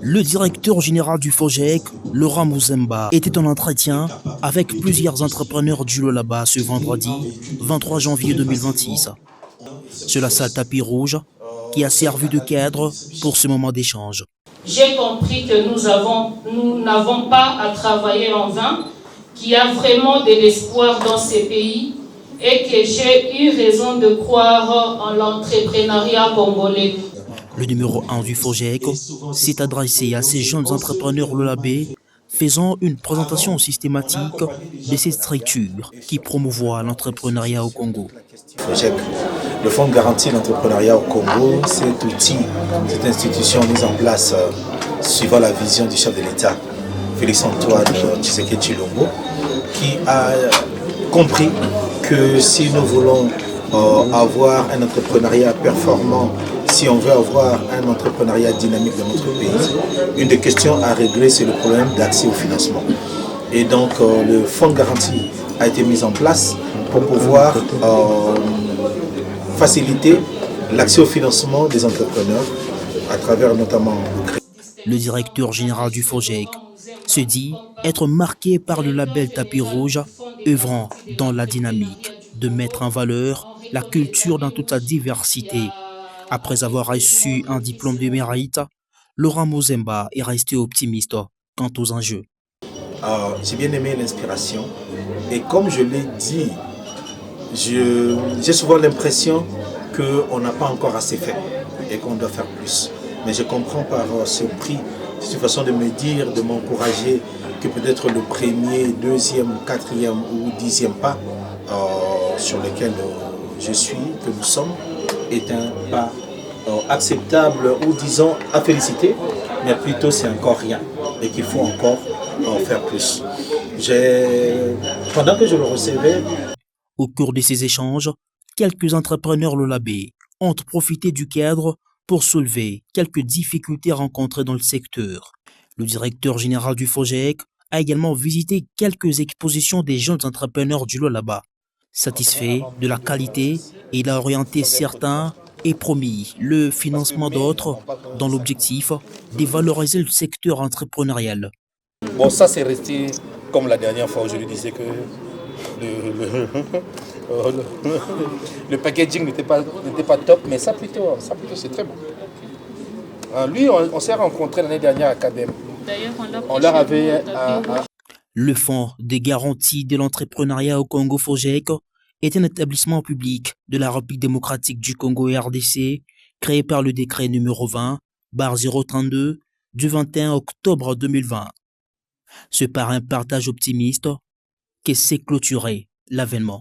Le directeur général du FOGEC, Laurent Mouzemba, était en entretien avec plusieurs entrepreneurs du Lualaba ce vendredi 23 janvier 2026. C'est la salle tapis rouge qui a servi de cadre pour ce moment d'échange. J'ai compris que nous n'avons pas à travailler en vain, qu'il y a vraiment de l'espoir dans ces pays et que j'ai eu raison de croire en l'entrepreneuriat congolais. Le numéro 1 du FOGEC s'est adressé à ces jeunes entrepreneurs lualabais, faisant une présentation systématique de ces structures qui promouvoient l'entrepreneuriat au Congo. FOGEC, le Fonds de garantie de l'entrepreneuriat au Congo, cet outil, cette institution mise en place suivant la vision du chef de l'État, Félix-Antoine Tshisekedi Tshilombo, qui a compris que si nous voulons avoir un entrepreneuriat performant, si on veut avoir un entrepreneuriat dynamique dans notre pays, une des questions à régler, c'est le problème d'accès au financement. Et donc le fonds de garantie a été mis en place pour pouvoir faciliter l'accès au financement des entrepreneurs à travers notamment le crédit. Le directeur général du FOGEC se dit être marqué par le label tapis rouge, œuvrant dans la dynamique de mettre en valeur la culture dans toute sa diversité. Après avoir reçu un diplôme de mérite, Laurent Mouzemba est resté optimiste quant aux enjeux. J'ai bien aimé l'inspiration et comme je l'ai dit, j'ai souvent l'impression qu'on n'a pas encore assez fait et qu'on doit faire plus. Mais je comprends par ce prix, c'est une façon de me dire, de m'encourager que peut-être le premier, deuxième, quatrième ou dixième pas sur lequel je suis, que nous sommes, est un pas acceptable ou disons à féliciter, mais plutôt c'est encore rien et qu'il faut encore en faire plus. Pendant que je le recevais... Au cours de ces échanges, quelques entrepreneurs lualabais ont profité du cadre pour soulever quelques difficultés rencontrées dans le secteur. Le directeur général du FOGEC a également visité quelques expositions des jeunes entrepreneurs du Lualaba. Satisfait de la qualité, il a orienté certains et promis le financement d'autres dans l'objectif de valoriser le secteur entrepreneurial. Bon, ça c'est resté comme la dernière fois où je lui disais que le packaging n'était pas top, mais ça plutôt c'est très bon. Lui, on s'est rencontrés l'année dernière à Cadem. On leur avait... Le Fonds de garantie de l'entrepreneuriat au Congo FOGEC est un établissement public de la République démocratique du Congo et RDC, créé par le décret numéro 20/032 du 21 octobre 2020. C'est par un partage optimiste que s'est clôturé l'avènement.